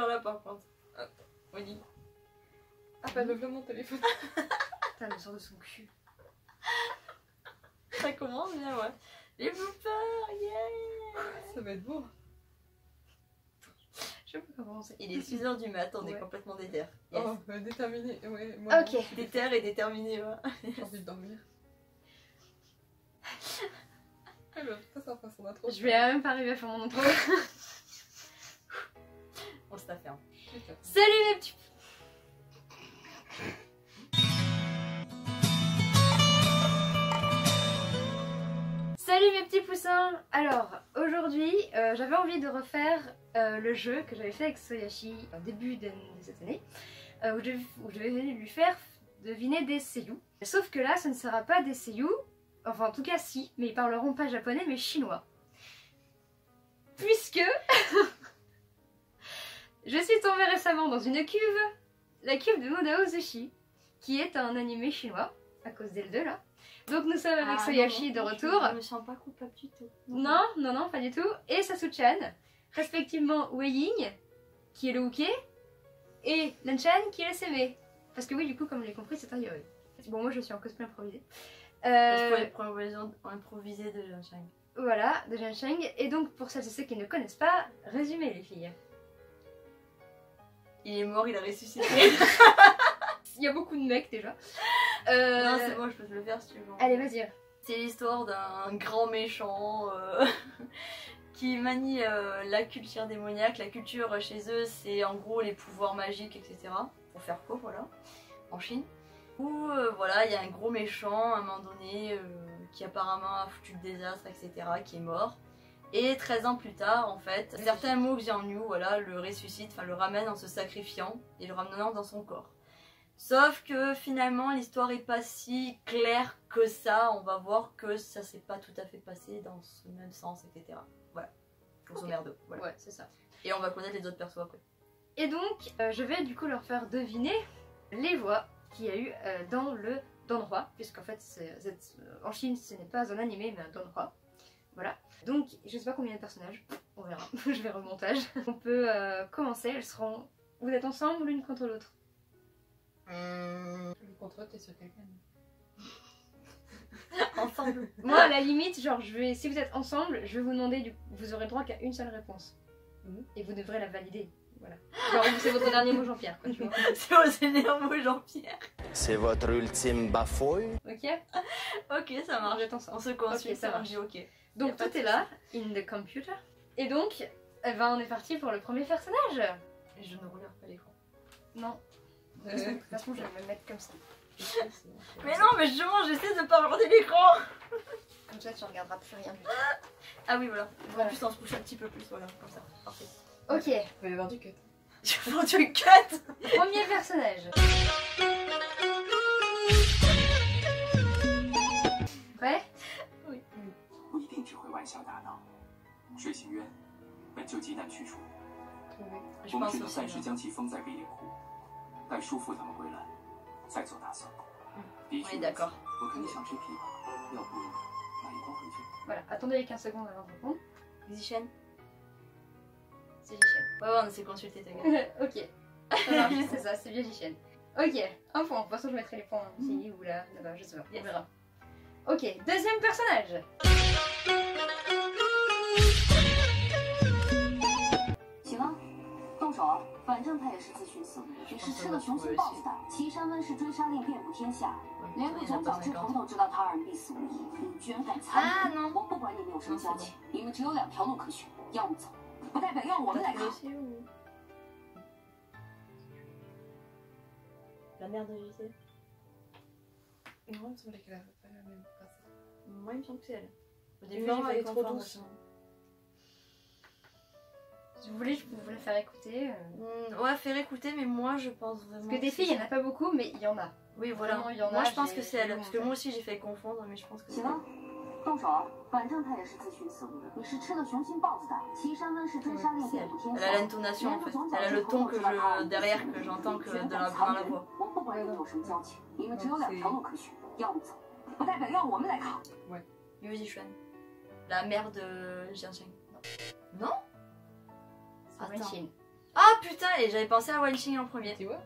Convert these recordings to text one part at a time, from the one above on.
faire là par contre. Ah, oui. Ah bah le mon téléphone. Putain, le sort de son cul. Ça commence bien, ouais. Les bloopers, yeah. Ça va être beau. Je sais pas comment commencer. Il est 6h du mat, on est Ouais. complètement déter. Yes. Oh, déterminé. Ouais, moi, Ok. Déter et déterminé, ouais. j'ai envie de dormir. Ah bah putain, ça va faire son intro. Je vais même pas arriver à faire mon intro. On se t'a fait. Putain. Salut mes petits... Salut mes petits poussins. Alors, aujourd'hui, j'avais envie de refaire le jeu que j'avais fait avec Soyashi au début de cette année, où je devais lui faire deviner des seiyuu. Sauf que là, ce ne sera pas des seiyuu, enfin en tout cas si, mais ils parleront pas japonais mais chinois. Puisque je suis tombée récemment dans une cuve, la cuve de Modao Zushi, qui est un animé chinois, à cause d'L2 là. Donc nous sommes avec Soyashi de retour. Je me sens pas coupable du tout. Non, non, non, pas du tout. Et Sasu-chan, respectivement Wei Ying, qui est le Uke, et Lan-chan, qui est le Seme. Parce que oui, du coup, comme vous l'avez compris, c'est un yaoi. Bon, moi je suis en cosplay improvisé. Je pourrais improviser de Jean-Chang. Voilà, de Jean-Chang. Et donc, pour celles et ceux qui ne connaissent pas, résumez les filles. Il est mort, il a ressuscité. Il y a beaucoup de mecs déjà. Non, c'est bon, je peux te le faire si tu veux. Allez, vas-y. C'est l'histoire d'un grand méchant qui manie la culture démoniaque. La culture chez eux, c'est en gros les pouvoirs magiques, etc. Pour faire quoi, voilà, en Chine. Où voilà, il y a un gros méchant à un moment donné qui apparemment a foutu le désastre, etc., qui est mort. Et 13 ans plus tard, en fait, certains mots Xianyu, voilà, le ressuscitent, enfin le ramènent en se sacrifiant et le ramenant dans son corps. Sauf que finalement l'histoire est pas si claire que ça, on va voir que ça s'est pas tout à fait passé dans ce même sens, etc. Voilà, grosso merdo, voilà. Ouais, c'est ça. Et on va connaître les autres persos après. Et donc, je vais du coup leur faire deviner les voix qu'il y a eu dans le Danhua, puisqu'en fait, en Chine, ce n'est pas un animé, mais un Danhua. Voilà. Donc, je sais pas combien de personnages, on verra, je vais au montage. On peut commencer, elles seront... Vous êtes ensemble l'une contre l'autre? Le contrôle, t'es sur quelqu'un. Ensemble. Moi, à la limite, genre, si vous êtes ensemble, je vais vous demander, vous aurez droit qu'à une seule réponse. Et vous devrez la valider. Voilà. Genre, c'est votre dernier mot, Jean-Pierre, quoi, tu vois. C'est vos derniers mots, Jean-Pierre. C'est votre ultime bafouille. Ok? Ok, ça marche. Vous êtes ensemble. On se consulte, Ok, ça ça marche. marche. Ok. Donc Y a pas tout de est là, in the computer. Et donc, eh ben, on est parti pour le premier personnage. Je ne regarde pas l'écran. Non. De toute façon, je vais me mettre comme ça. Mais non, mais justement, j'essaie de pas regarder l'écran. Comme ça, tu regarderas plus rien. Ah oui, voilà. Voilà. En plus, on se couche un petit peu plus, voilà, comme ça. Parfait. Ok, Il va y avoir du cut. Je prends du cut. premier personnage. Prêt? 不一定只会玩笑打闹。水行员本就极难驱除， Je 我们 pense 只能 aussi. 暂时将其封在北野湖，待叔父他们归来再做打算。的确 Oui, 如此， d'accord. 我看你想吃枇杷，要不拿一筐回去？ Voilà, attendez 15 secondes avant de répondre. Zichen. C'est Jichen. Ouais, ouais, on s'est consulté, ta gueule. Ok, ça marche, c'est ça, c'est bien Jichen. Ok, un point. De toute façon, je mettrai les points ici ou là, là-bas, je sais pas. On verra. Ok, deuxième personnage. 行啊，动手啊！反正他也是自寻死路，只是吃了雄心豹子胆。岐山温氏追杀令遍布天下，连个总长之头都知道他二人必死无疑。你居然敢参与！我不管你们有什么交情，你们只有2条路可选，要么走，不代表要我们来扛。 La mère de JC. Non, il me semblait qu'elle avait pas la même personne. Moi, il me semble que c'est elle. Au début, Non, j'ai elle est fait trop confondre. douce. Si vous voulez, je peux vous la faire écouter. Ouais, faire écouter, mais moi, je pense vraiment. Parce que des filles, il n'y en a pas beaucoup, mais il y en a. Oui, voilà. Vraiment, il y en a, Moi, je pense j'ai- que c'est elle. j'ai Parce que mon moi aussi, j'ai fait confondre, mais je pense que c'est 行 elle. 啊，动手啊！反正他也是自寻死路，你是吃了雄心豹子胆。岐山温氏追杀令 C'est 遍 elle. 布天 Elle 下， a l'intonation en fait. Elle a le ton que derrière que j'entends que dans la voix. 我不管你们有什么交情，你们只有2条路可选，要么走，不代表要我们来扛。 Yu Zixuan. La mère de Jiancheng. Non? C'est Attends. Wenxin. Ah putain, et j'avais pensé à Wen Qing en premier. Tu vois,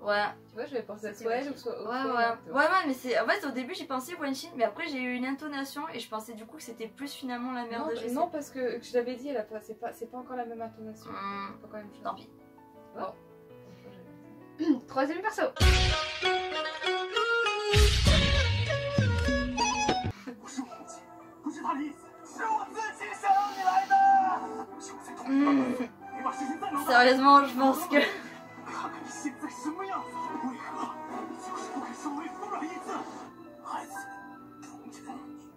Ouais. j'avais pensé à C'était soit elle Wen ou soit. Ouais, mais c'est. En fait, au début, j'ai pensé Wen Qing, mais après, j'ai eu une intonation et je pensais du coup que c'était plus finalement la mère Non, de Jessie. non, parce que je l'avais dit, c'est pas encore la même intonation. Hmm, C'est pas encore la même chose. tant pis. Troisième perso. 不是我母亲，不是她的意思，是我自己想让你来的。我现在同意慢慢走，你把事情再闹大。 Sérieusement, je pense que. 看看你现在什么样子，为何你就是不肯稍微服软一次？孩子，同情你。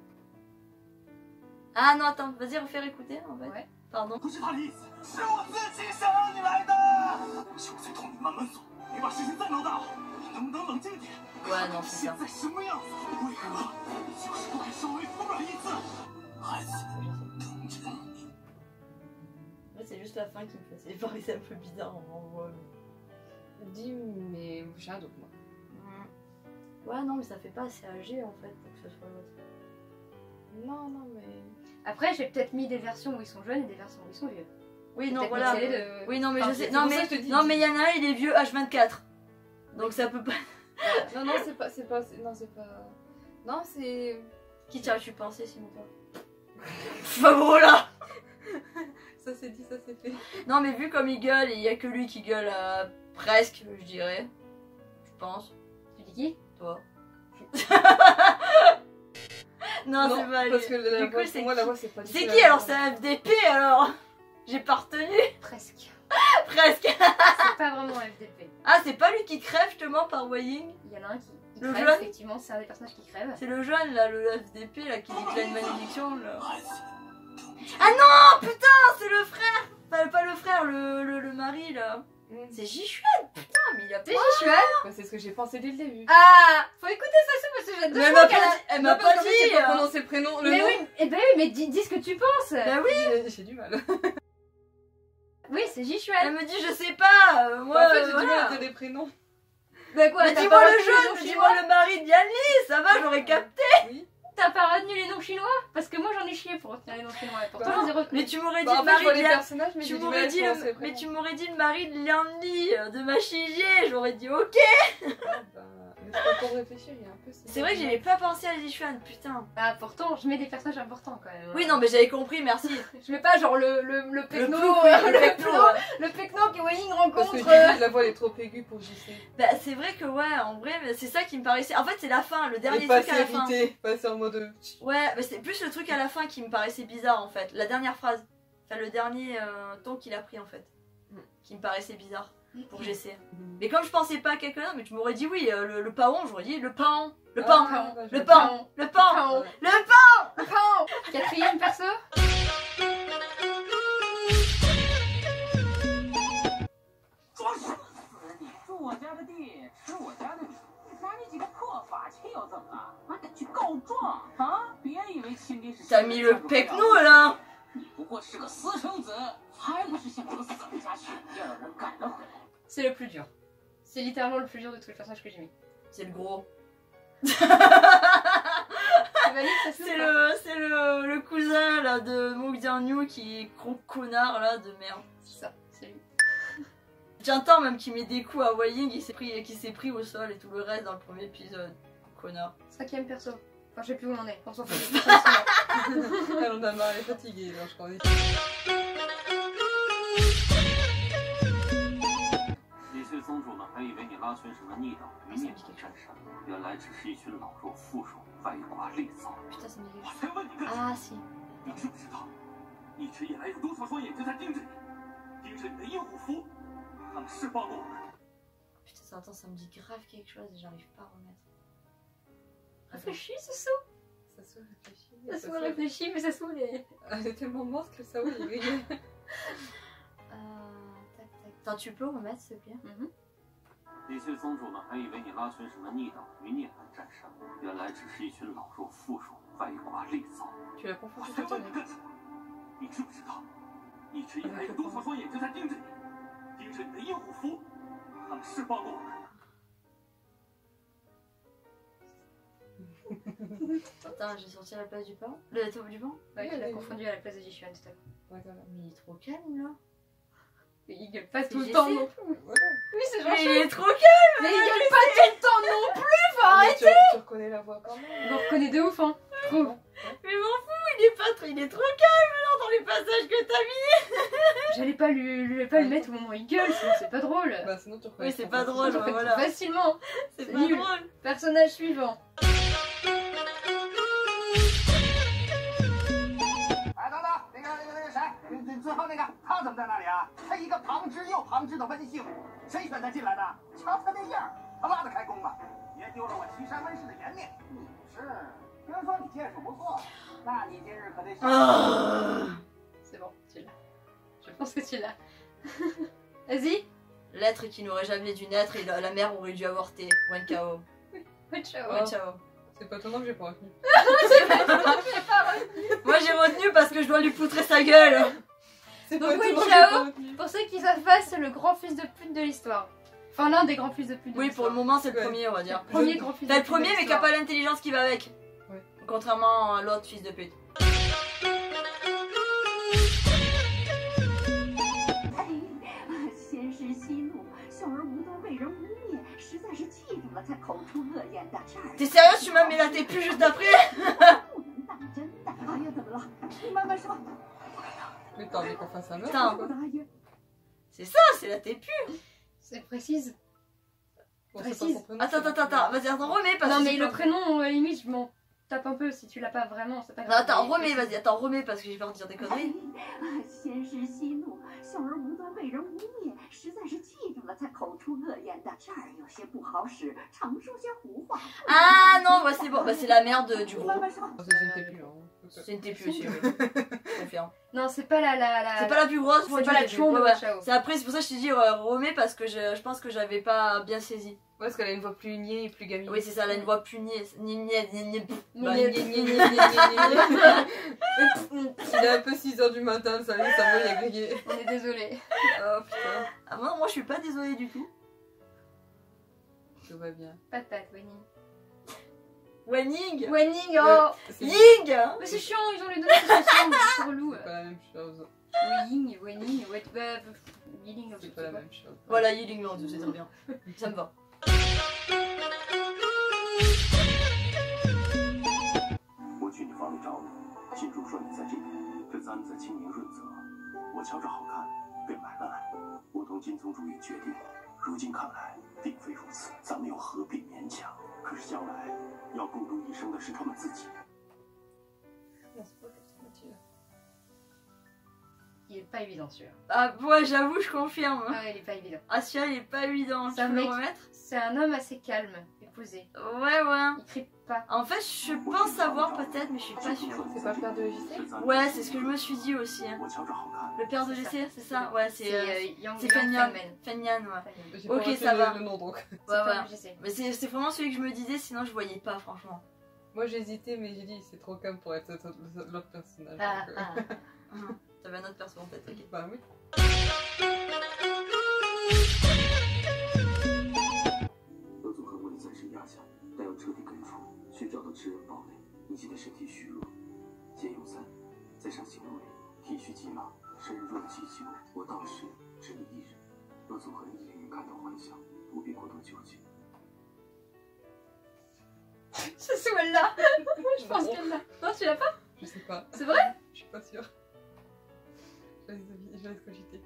Ah non, attends, vas-y, refaire écouter en fait. Ouais. Pardon. 不是他的意思，是我自己想让你来的。我现在同你慢慢走，你把事情再闹大，你能不能冷静点？ Ouais, non, 你 c'est ça. 现在什么样子？为何你就是不肯稍微服软一次？孩子，同情你。 Ouais, c'est juste la fin qui me faisait paraître un peu bizarre en vrai. Dis, mais j'ai un doute, moi. Ouais, non, mais ça fait pas assez âgé en fait pour que ce soit l'autre. Non, non, mais. Après, j'ai peut-être mis des versions où ils sont jeunes et des versions où ils sont vieux. Oui, non, Peut-être voilà. mixer les deux. Oui, non, mais Enfin, je sais. c'est Non, pour ça mais que je te dis, non, dis. mais il y en a un, il est vieux H24. Donc ça peut pas. Non, non, c'est pas. Non, c'est pas. Non, c'est. Qui t'aurais-tu pensé sinon toi? Bah voilà. Ça c'est dit, ça c'est fait. Non, mais vu comme il gueule, il y a que lui qui gueule presque, je dirais. Je pense. Tu dis qui? Toi. Non, c'est pas lui. parce que la Du voix, coup, c'est pour moi, la qui voix c'est pas du C'est tout la qui même alors? voix. C'est un FDP alors? J'ai pas retenu. Presque. Presque. C'est pas vraiment un FDP. Ah, c'est pas lui qui crève justement par Waying? Il y en a un qui Le crève, jeune effectivement, c'est un des personnages qui crève. C'est le jeune là, le FDP là qui dit qu'il a une malédiction là. 孩子， Ah non, putain, c'est le frère. Pas le frère, le mari là. C'est Jichuan, putain, mais il a pas. C'est Jichuan. Bah, c'est ce que j'ai pensé dès le début. Ah, faut écouter ça parce que j'ai deux Mais elle fois m'a qu'elle pas a- dit. Elle m'a Non, parce pas qu'en fait, j'ai dit. pas prononcé le prénom, le Mais nom. oui, mais dis ce que tu penses. Bah oui. J'ai du mal. Oui, c'est Elle Jichuan. me dit je sais pas. Moi. En fait, j'ai du mal voilà. à dire les prénoms. Bah quoi, Mais t'as dis-moi pas le retenu les jeune, noms dis-moi chinois le mari de Yanli, ça va, j'aurais capté. Oui. T'as pas retenu les noms chinois? Parce que moi j'en ai chié pour retenir les noms chinois et pourtant Bah, je les ai retenus. Mais tu m'aurais dit Bah, le en fait, je mari vois de les Yan- personnages, mais tu j'ai du mal m'aurais à dit prononcer les mais prénoms. tu m'aurais dit le mari de Lianli de Machigier, j'aurais dit ok. Ah, bah, mais je peux encore réfléchir, il y a un peu. C'est vrai que j'avais pas pensé à Jichuan, putain. Ah pourtant je mets des personnages importants quand même. Oui non mais j'avais compris, merci. Je mets pas genre le pecno, plou, oui, le pecno, ouais. le pecno que Waying Parce rencontre. que Julie, la voix elle est trop aiguë pour JC. Bah c'est vrai que ouais, en vrai mais c'est ça qui me paraissait. En fait c'est la fin, le dernier Et pas truc à la fin. irrité, passer en mode. Ouais, mais c'est plus le truc à la fin qui me paraissait bizarre en fait. La dernière phrase, enfin le dernier ton qu'il a pris en fait, qui me paraissait bizarre pour GC. Mais comme je pensais pas à quelqu'un d'autre, mais tu m'aurais dit oui, le paon, j'aurais dit le paon, le paon, Ah, le paon, le paon, le paon. Pan. Quatrième perso. 装什么死你！住我家的地，吃我家的米，拿你几个破法器又怎么了？还得去告状啊！别以为亲爹是 T'as mis le pecno là. 你不过是个私生子，还不是像我死了家去，要让人赶了回来。 C'est le plus dur. C'est littéralement le plus dur de tous les personnages que j'ai mis. C'est le gros. Tu valides ça C'est le cousin là de Mook Jianyu qui est gros connard là de merde. C'est ça, c'est lui. J'entends même qu'il met des coups à Waying qui s'est pris au sol et tout le reste dans le premier épisode. Connard. Cinquième perso. Enfin, je sais plus où on en est. On s'en fout. Elle en a marre, elle est fatiguée, là, je crois. 李氏宗主们还以为你拉群什么逆党余孽来战山，原来只是一群老弱妇孺，歪瓜裂枣。 Putain ça me dit 我才问你个题， Ah si. 你知不知道，一直以来有多少双眼睛在盯着你，盯着你的鹦鹉服，他们释放过我们。 Putain attends ça me dit grave quelque chose et j'arrive pas à remettre. Réfléchis, ce saut. Ça se réfléchit. Ça se réfléchit, mais ça se est. Elle est tellement morte que ça, oui, il rigole. Tac tac. Attends tu peux remettre s'il te plaît? 李氏宗主们还以为你拉群什么逆党余孽来战山，原来只是一群老弱妇孺，歪瓜裂枣。 Tu l'as confondu 我才 tout à 问你个 l'heure. 什么？你知不知道，一直以来有多少双眼睛在盯着你，盯着你的鹦鹉服，他们释放过我们。 Attends j'ai sorti à la place du pain. Le top du pain? Ouais, elle a confondu à la place de Jichuan tout à l'heure. Ouais, voilà. Mais il est trop calme là. Il gueule pas tout le GC. temps non plus. Voilà. Oui, c'est Mais il Jean-Charles. est trop calme. Mais il gueule pas tout le temps non plus, faut Mais arrêter. tu reconnais la voix quand même. On reconnaît de ouf, hein. Trop. Mais m'en fous, il est pas trop, il est trop calme là dans les passages que t'as mis. J'allais pas lui mettre au moment où il gueule, sinon c'est pas drôle. Bah sinon tu reconnais. Oui, c'est trop pas facilement. drôle, Je reconnais voilà. facilement. C'est C'est pas nul. drôle. Personnage suivant. 哎，等等，那个谁，最后那个他怎么在那里啊？他一个旁支又旁支的温姓，谁选他进来的？瞧他那样儿，他拉得开弓吗？别丢了我岐山温氏的颜面。你是，听说你剑术不错，那你今日可得小心。 Ah. C'est bon, tu l'as. Je pense que tu l'as. Vas-y. L'être qui n'aurait jamais dû naître et la mère aurait dû avorter. Wen Kao. Ciao. Wen Chao. C'est pas étonnant que j'ai pas retenu. Moi j'ai retenu parce que je dois lui poutrer sa gueule. C'est Donc pas oui, étonnant que j'ai ciao. pas retenu. Pour ceux qui savent pas, c'est le grand fils de pute de l'histoire. Enfin, l'un des grands fils de pute de Oui, l'histoire. pour le moment c'est le Ouais. premier, on va dire. Premier grand fils de T'as pute. le premier de mais qui a l'histoire. pas l'intelligence qui va avec. Ouais. Contrairement à l'autre fils de pute. 先是息怒，小儿无端被人污蔑，实在是气住了，才口出恶言的。这儿 T'es sérieux, tu m'as mis la t'es plus juste après? 不能当真的。哎呀，怎么了？你慢慢说。 Mais t'as envie qu'on fasse un meurtre Putain. ou quoi? 大爷， C'est ça, c'est la t'es plus. C'est précise. Bon, c'est pas Précise. son prénom, Attends, c'est attends, attends, vas-y, attends, remets parce Non, que mais c'est le pas- prénom, à la limite, je m'en tape un peu si tu l'as pas vraiment. C'est pas Non, grave. attends, Mais remets, précise. vas-y, attends, remets parce que j'ai peur de dire des conneries. 先是息怒，小儿无端被人污蔑，实在是气住了，才口出恶言的。这儿有些不好使，常说些胡话。 Ah non, bah c'est bon, bah c'est la mère de, du 你 gros. 慢慢说。 Oh, c'est une TPU, hein. C'est une TP aussi, oui. Je confirme. Non, c'est pas la. C'est pas la plus grosse, C'est pas la tuon de ouais. Chao. C'est après, c'est pour ça que je t'ai dit remets parce que je pense que j'avais pas bien saisi. Ouais, parce qu'elle a une voix plus niais et plus gamine. Oui, c'est ça, elle a une voix plus niais. Niais. Bah, Niais. Il est un peu 6h du matin, ça y est, sa voix est grillée. On est désolé. Oh putain. Ah moi je suis pas désolée du tout. Tout va bien. Patate, Wenning. Wenning. Wenning, oh C'est Ying. Mais c'est chiant, ils ont les deux noms, c'est chiant, c'est relou. pas la même chose. Wenning, Wenning, Yilling, C'est pas la même chose. Voilà, Ying, mon dieu, c'est très bien. Ça me va. 我去你房里找你，信中说你在这边。这簪子轻盈润泽，我瞧着好看，便买了来。我同金宗主已决定，如今看来并非如此，咱们又何必勉强？可是将来要共度一生的是他们自己。 Non, c'est pas comme ça, Mathilde. Il est pas évident celui-là. Ah ouais, j'avoue, je confirme. Ah, il est pas évident. Ah celui-là il est pas évident. C'est un Tu peux le mec- remettre? C'est un homme assez calme et posé. Ouais, ouais. Il crie pas. En fait, je pense savoir peut-être, mais je suis pas sûre. C'est pas le père de JC? Ouais, c'est ce que je me suis dit aussi. Hein. 我瞧着好看， Le père de C'est ça. JC, c'est ça? Ouais, c'est Yang c'est Fenyan. Fengmen. Fenyan, ouais. J'ai Ok, pas ça retenu va. le nom donc. C'est Ouais, comme ouais. je sais. Mais c'est vraiment celui que je me disais, sinon je voyais pas, franchement. Moi j'ai hésité, mais j'ai dit c'est trop calme pour être l'autre personnage. Ah, donc, ah. T'avais un autre perso en tête, ok. Bah oui. 恶族和我暂时压下，但要彻底根除，需找到吃人堡垒。你现在身体虚弱，先用3，再上行路里，体虚极劳，身弱气久。我到时只你一人。恶族和你令人感到幻想，不必过多纠结。 C'est celle-là. Je pense qu'elle l'a. Non, tu l'as pas? Je sais pas. C'est vrai? Je suis pas sûre. Je laisse cogiter.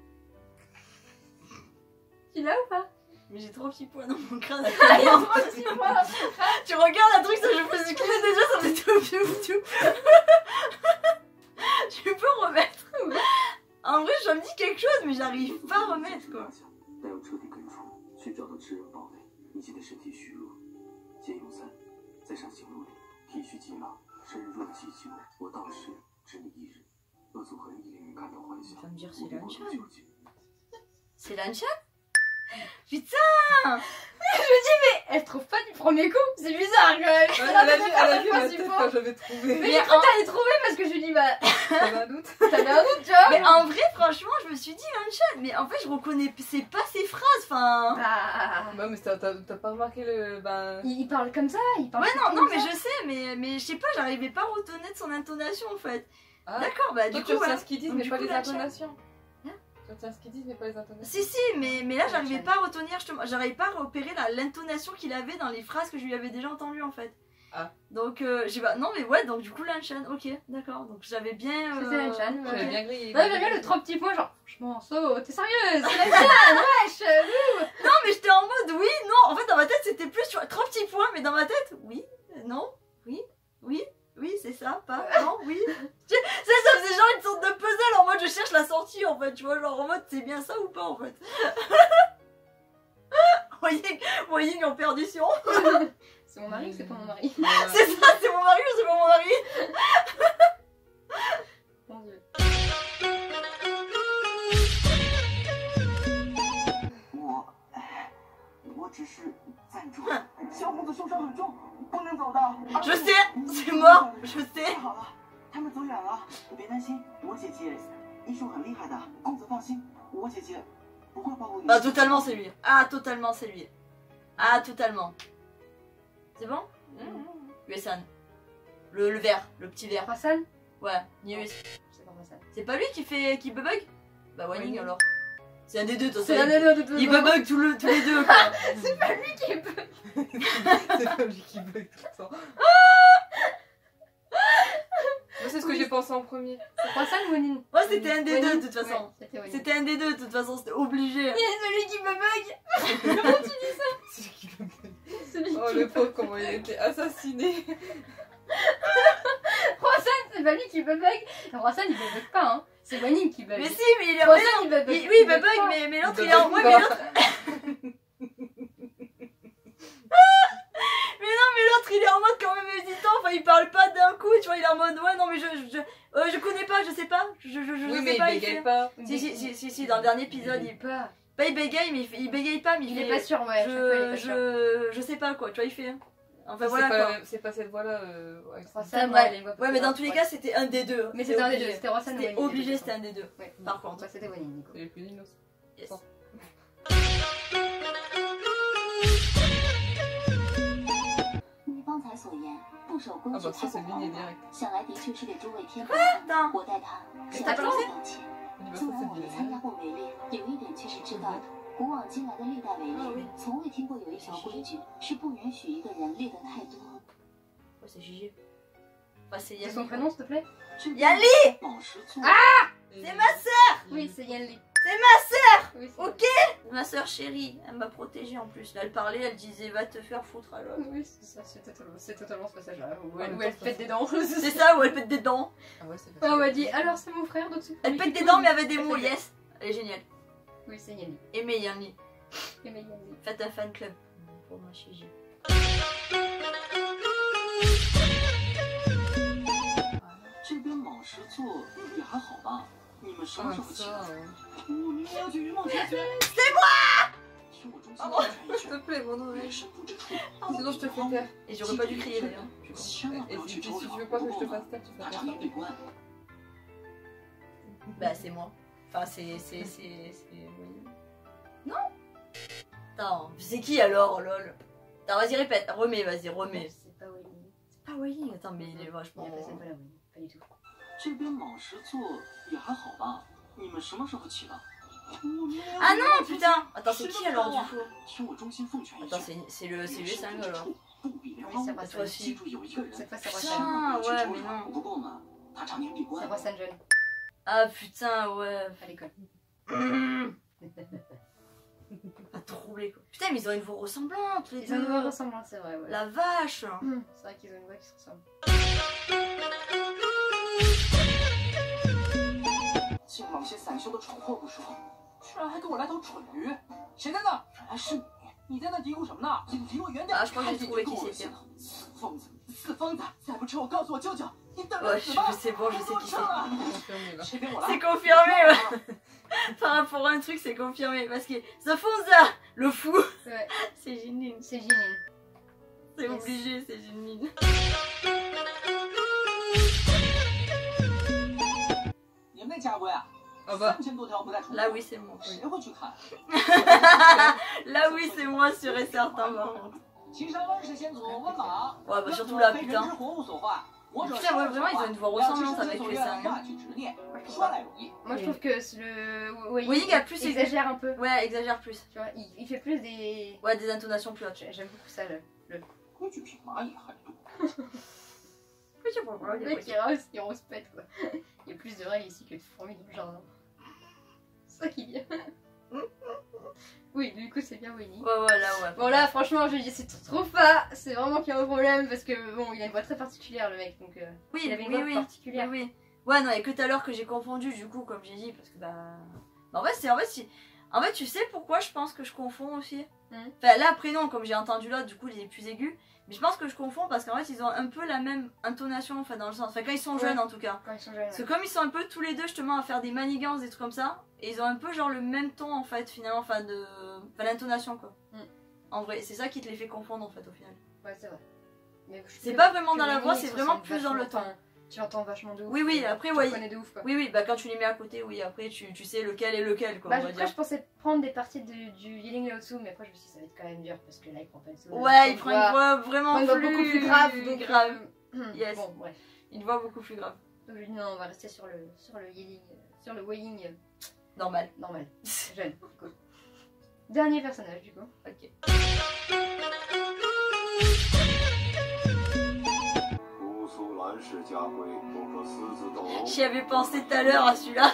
Tu l'as ou pas? Mais j'ai trop petit poids dans mon crâne. Dis-moi. Tu regardes un truc, ça je me suis clé déjà, ça fait tout. Tu peux remettre? En vrai, je me dis quelque chose, mais j'arrive pas à remettre quoi. 但要彻底根除，需找到吃人堡垒。你现在身体虚弱，先用3，再上行路里，体虚极劳，身弱气久。我到时只你一人。恶族和你令人感到幻想， Ça me dire 不 c'est 必过多 Lanchan. 纠结。 C'est Lanchan? Putain! Elle trouve pas du premier coup. C'est bizarre quand même. Ouais, Elle a elle a vu ma tête principaux. quand j'avais trouvé. Mais j'ai cru que t'allais trouver parce que je lui dis bah T'avais un doute? t'avais un doute tu vois. Mais en vrai, franchement, je me suis dit Lanchan, mais en fait, je reconnais c'est pas ses phrases, enfin. Ah. Bah mais t'as pas remarqué le... Ben... Il parle comme ça, il parle Ouais, comme non, mais ça. je sais, mais je sais pas, j'arrivais pas à retenir de son intonation en fait. Ah, D'accord, bah toi du tu coup, retiens ouais. ce qu'ils disent Donc, mais du pas coup, les Lanchan. intonations. Tu retiens ce qu'ils disent, mais pas les intonations. Si, mais là, j'arrivais pas à retenir, j'arrivais pas à repérer l'intonation qu'il avait dans les phrases que je lui avais déjà entendues en fait. Ah. Donc, j'ai pas. Non, mais ouais, donc du coup, Lanchan, ok, d'accord. Donc, j'avais bien. C'était Lanchan, J'avais ouais. bien grillé. Ouais, j'aime bien le 3 petits points, genre, franchement, So, t'es sérieuse? C'est Lanchan, wesh! Non, mais j'étais en mode oui, non. En fait, dans ma tête, c'était plus tu vois, 3 petits points, mais dans ma tête, oui, non, oui, c'est ça, pas, non, oui. Ça faisait genre une sorte de puzzle en mode je cherche la sortie en fait, tu vois, genre en mode c'est bien ça ou pas en fait. Voyez en perdition. C'est mon mari ou c'est pas mon mari? C'est ça, c'est mon mari ou c'est pas mon mari? Mon dieu. 我只是暂住。小公子受伤很重，不能走的。 Je sais, c'est mort, je sais. 好了，他们走远了，别担心，我姐姐医术很厉害的，公子放心，我姐姐不会暴露你。 Ah, totalement, c'est lui. Ah, totalement, c'est lui. Ah, totalement. C'est bon? Yuesan. Le vert, le petit vert. Hwasan? Ouais, Nius. C'est pas Hwasan. C'est pas lui qui bug? Bah, Wanning alors. C'est un des deux, de toute C'est façon. un des deux, de toute Ils façon. bug tous les deux, quoi. C'est pas lui qui est bug. C'est pas lui qui bug tout le temps. Moi, c'est ce que j'ai pensé en premier. C'est Hwasan ou Wanin? Moi, c'était un des deux, Wanin. de toute façon. Ouais, c'était Wanin. C'était un des deux, de toute façon, c'était obligé. Il y a celui qui me bug. C'est lui qui bug. Celui Oh, qui le pauvre, comment il a été assassiné. Hwasan, c'est pas lui qui me bug. Hwasan, il me bug pas, hein. C'est Wanin qui bug. Mais si, mais il est Hwasan, en il me bug. Oui, il me bug, pas. mais l'autre, Il il est en. bug Ouais, pas. mais l'autre. Mais non, mais l'autre, il est en mode quand même hésitant. Enfin, il parle pas d'un coup, tu vois. Il est en mode, ouais, non, mais je connais pas, je sais pas. Je Oui, sais mais pas. il bégaye pas. Si, dans le dernier épisode, il. pas. Pas il bégaye, mais il bégaye pas, mais Il est pas sûr, ouais. à chaque fois, il est pas sûr. je sais pas quoi, tu vois, il fait. Enfin C'est voilà pas quoi. la même- c'est pas cette voix-là. Ouais, Hwasan, Ouais, il a une voix Ouais, mais plus dans tous les grave. cas, c'était un des deux. Mais c'était un des deux, obligé. c'était Hwasan ou C'était Wanin. obligé, c'était un des deux. Ouais. Par contre. Ouais, c'était Wanin, du coup. c'est les plus innocents. Yes. Bon. 你方才所言，不守规 Ah 矩 bah 太 ça 过 c'est 狂 Vigne 妄， direct. 想来的确是给诸位添麻 Attends. 烦。我代他向打招呼诸位道歉。 On y va, 纵 ça 然 c'est 我没 Vigne 参加 direct. 过围猎，有一点却是知道的。古往今来的历代围猎，从未听过有一条规矩是不允许一个人猎得太多。 Ouais, c'est Gigi. Enfin, c'est C'est son Yanli. prénom, s'il te plaît? Yanli! 老实做。 C'est ma soeur! Oui, c'est Yanli. C'est ma soeur! Oui, c'est Ok! Ma soeur chérie, elle m'a protégée en plus. Là, elle parlait, elle disait va te faire foutre alors. Oui, c'est ça, c'est totalement ce passage-là. Où Ouais, elle mais pète des dents. C'est ça, où elle pète des dents. Ah ouais, c'est Ah, on m'a dit, alors c'est mon frère, donc c'est Elle pète des dents, mais avec des mots, yes. Elle est géniale. Oui, c'est Yanli. Aimez Yanli. Aimez Yanli. Faites un fan club pour moi, Gigi. 这边老实做也还好吧？你们什么 Ah 时候起 ça. 来？我要去云梦天泉。听我忠心Ah 劝一 S'il 劝， te plaît, mon nom 人 est. 生不知处， Sinon je te fais taire. Et j'aurais pas dû crier d'ailleurs. Je suis con. 千万不 Et 要 si 去 tu 招 si 惹 tu veux pas que je te 不够 fasse taire, tu 他 fais 常 taire. 常被关。 Bah, c'est moi. Enfin, c'est. Oui. Non? Attends, c'est qui alors, lol? Attends, vas-y, répète. Remets, vas-y, remets. C'est pas Wanin. Ah, oui, attends, mais il est vachement. C'est pas la Wanin, pas du tout. 这边老实做也还好吧？你们什么时候起的？ Ah non, putain! Attends, c'est qui alors du coup? 听我忠心奉劝一 Attends, 句， c'est le 5 alors. 不比良 Oui, 方 c'est 物。 Hwasan. toi 记 aussi. 住有一个人， Cette fois, c'est 千 Hwasan. 万不要 ouais, 去 mais 招惹， non. 不够呢，他常年闭 C'est 关。 Hwasan jeune, Ah putain, ouais. à l'école. Pas troublé quoi. Putain, mais ils ont une voix ressemblante, les Ils ont une deux. voix ressemblante, c'est vrai, ouais. La vache! C'est vrai qu'ils ont une voix qui se ressemble. 净往些散修的蠢货不说，居然还跟我来头蠢驴！谁在那？原来是你！你在那嘀咕什么呢？你离我远点！ Ah, je crois que 太 j'ai 近 trouvé 就 qui 够恶 c'était. 心了！死疯子，死疯子！再不吃我告诉我舅舅，你等 Ouais, 着死吧！ c'est bon, je 别给 sais 我 qui 吃 c'est. 了！ Confirmé là. 谁跟我来？ C'est confirmé, ouais. Par rapport à un truc, c'est confirmé. Parce que Zafonza, le fou, Ouais, c'est Jinlin. c'est Jinlin. C'est Yes. obligé, c'est Jinlin. 你们那家规啊， Ah bah. 3000多条不带重复。 Là, oui, c'est moi. 谁会去看？ Là, oui, c'est moi, sûr et certain, par contre. 岐山温氏先祖温马， Ouais, bah surtout là, 被人 putain. 之活物所化， Putain, ouais, vraiment, ils ont une voix ressemblante avec les seins. Moi je trouve que le Weining a plus exagère un peu. Ouais, exagère plus. Tu vois, il fait plus des... Ouais, des intonations plus hautes. J'aime beaucoup ça, le... Le mec il rouspète quoi. Il y a plus de règles ici que de fourmis dans le jardin. C'est ça qui vient. Oui, du coup c'est bien Winnie. Ouais, voilà, ouais. Bon là franchement je dis c'est trop pas, c'est vraiment qu'il y a un problème parce que bon il a une voix très particulière le mec donc Oui, il avait une voix particulière. Oui. Ouais, non, et que tout à l'heure que j'ai confondu du coup comme j'ai dit parce que en fait tu sais pourquoi je pense que je confonds aussi. Enfin là après non, comme j'ai entendu l'autre du coup il est plus aigu. Mais je pense que je confonds parce qu'en fait ils ont un peu la même intonation enfin dans le sens. Enfin quand ils sont jeunes en tout cas. Quand ils sont jeunes. Parce que comme ils sont un peu tous les deux justement à faire des manigances, des trucs comme ça, et ils ont un peu genre le même ton en fait finalement, enfin l'intonation quoi. En vrai, c'est ça qui te les fait confondre en fait au final. Ouais c'est vrai. C'est pas vraiment dans la voix, c'est vraiment plus dans le ton. Tu l'entends vachement de ouf. Oui, après tu ouais. le connais de ouf quoi. Oui, bah quand tu les mets à côté, oui, après tu sais lequel est lequel quoi. Bah, on va après dire. je pensais prendre des parties du Yelling Lao-Tzu, mais après je me suis dit ça va être quand même dur parce que là il prend pas une seconde. Ouais, il prend une voix vraiment beaucoup plus grave. Donc, grave. Yes. Bon, bref. Une voix beaucoup plus grave. Donc je dis non, on va rester sur le Yelling, sur le Weining Normal. normal, jeune. Cool. Dernier personnage du coup. Ok. J'y avais pensé tout à l'heure à celui-là.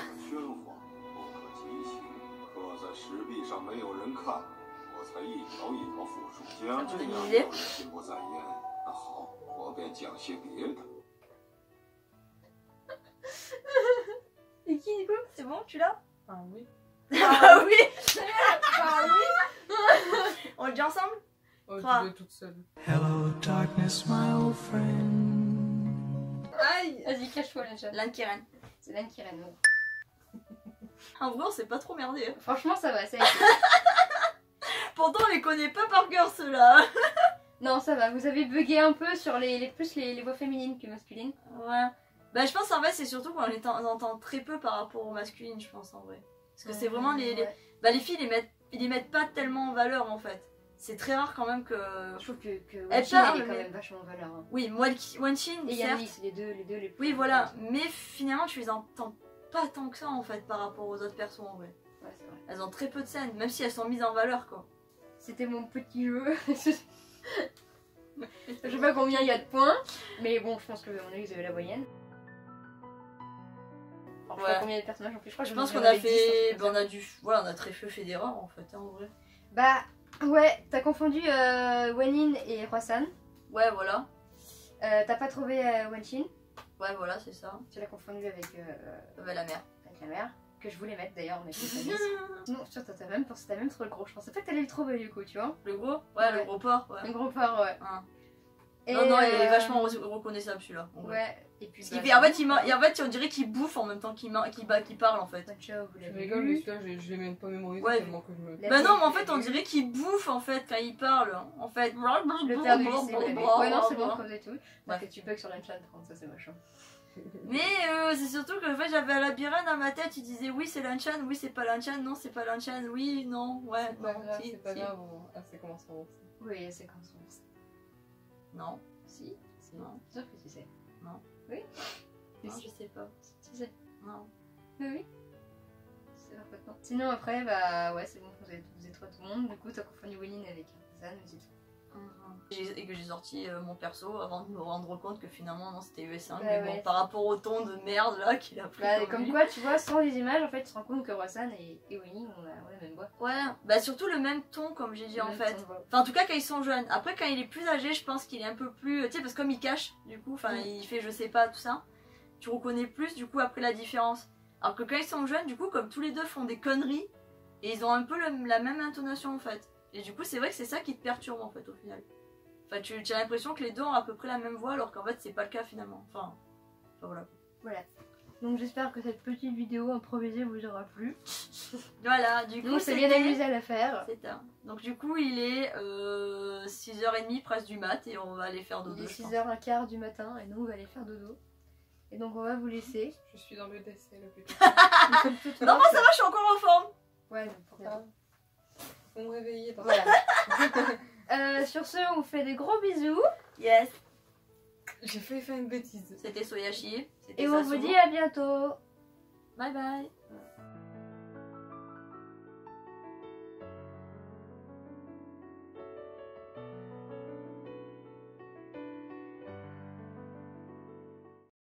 Et qui du coup? C'est bon, tu l'as? Ah oui. Ah oui. Ah oui. On le dit ensemble? Oh, tu Trois. veux toute seule. Hello, darkness, my old friend. Aïe. Vas-y cache-toi Lancha. Lankiren. C'est Lankiren. En vrai, on s'est pas trop merdé. Hein. Franchement ça va, ça a été. Pourtant, on les connaît pas par cœur ceux-là. Non ça va, vous avez bugué un peu sur les voix féminines que masculines. Ouais. Bah, je pense en fait, c'est surtout qu'on les entend très peu par rapport aux masculines, je pense en vrai. Parce que c'est vraiment Ouais. Bah, les filles, ils les mettent pas tellement en valeur en fait. C'est très rare quand même que. Je trouve que Elle Wanchin parle, elle est quand mais- même vachement en valeur. Hein. Oui, Wanchin, Et certes. Yanni, c'est les deux les plus. Oui, voilà. Mais finalement, tu les entends pas tant que ça en fait par rapport aux autres persos en vrai. Ouais, c'est vrai. Elles ont très peu de scènes, même si elles sont mises en valeur quoi. C'était mon petit jeu. Je sais pas combien il y a de points, mais bon, je pense qu'on a eu la moyenne. Alors, je sais Ouais. pas combien il y a de personnages en plus. Je crois que Je pense j'en qu'on a avais 10, fait. un truc Bah, comme ça. on a très peu fait d'erreurs en fait, hein, en vrai. Bah, ouais, t'as confondu Wenin et Hwasan. Ouais, voilà. T'as pas trouvé Wanchin. Ouais, voilà, c'est ça. Tu l'as confondu avec Bah, la mère. la mère. Que je voulais mettre d'ailleurs, mais que j'ai pas mise. Sinon, tu vois, t'as même trouvé le gros. Je pensais pas que t'allais le trouver du coup, tu vois. Le gros? Ouais, le Ouais. gros porc, ouais. Un gros porc, ouais. Hein. Et, Non, il est vachement reconnaissable celui-là. en vrai. Ouais, et puis. Parce qu'il fait- en fait, on dirait qu'il bouffe en même temps qu'il parle en fait. Ciao, vous Je l'avez rigole, vu. mais celui-là, je l'ai même pas mémorisé Ouais. tellement que je me. La- Bah non, mais en fait, on dirait qu'il bouffe en fait quand il parle. En fait. Le père du lycée, vous l'avez vu. Ouais, non, c'est bon, comme et tout. Ouais. Que tu bugs sur l'enchant, ça c'est machin. Mais c'est surtout que en fait, j'avais la Biren dans ma tête, il disait oui, c'est Lanchan, oui, c'est pas Lanchan, non, c'est pas Lanchan, oui, non, ouais, C'est pas non, grave, si, c'est pas si. grave. Ah, c'est comment ça va. Oui, c'est comme ça. Non, Si, non, c'est sûr que tu sais. Non. Oui. non, je sais pas. Tu sais. Non. Oui. C'est parfaitement. Sinon après, bah ouais, c'est bon, vous êtes trois tout le monde. Du coup, t'as confondu Wenin avec Zan, mais c'est tout. Et que j'ai sorti mon perso avant de me rendre compte que finalement non c'était US1 Bah mais ouais. bon par rapport au ton de merde là qu'il a pris Bah, pour comme lui. quoi, tu vois, sans les images, en fait, tu te rends compte que Hwasan et Wenin ont la même voix. Ouais, bah surtout le même ton comme j'ai dit en Le fait. même ton de voix. Enfin en tout cas quand ils sont jeunes. Après quand il est plus âgé je pense qu'il est un peu plus... Tu sais parce que comme il cache du coup, enfin il fait je sais pas tout ça. Tu reconnais plus du coup après la différence. Alors que quand ils sont jeunes du coup comme tous les deux font des conneries et ils ont un peu la même intonation en fait. Et du coup c'est vrai que c'est ça qui te perturbe en fait au final. Enfin tu as l'impression que les deux ont à peu près la même voix alors qu'en fait c'est pas le cas finalement. Enfin voilà. Voilà. Donc j'espère que cette petite vidéo improvisée vous aura plu. Voilà du coup Nous, c'est bien c'était- amusé à la faire. C'est ça. Donc du coup il est 6h30 presque du mat et on va aller faire dodo. Il est je pense. 6h15 du matin et nous on va aller faire dodo. Et donc on va vous laisser. Je suis dans le décès, le petit. Non moi ça va je suis encore en forme. Ouais, mais pour Ah. Vous me réveillez dans Voilà. Sur ce, on vous fait des gros bisous. Yes. J'ai failli faire une bêtise. C'était Soyachi. C'était Et on Sasu. vous dit à bientôt. Bye bye.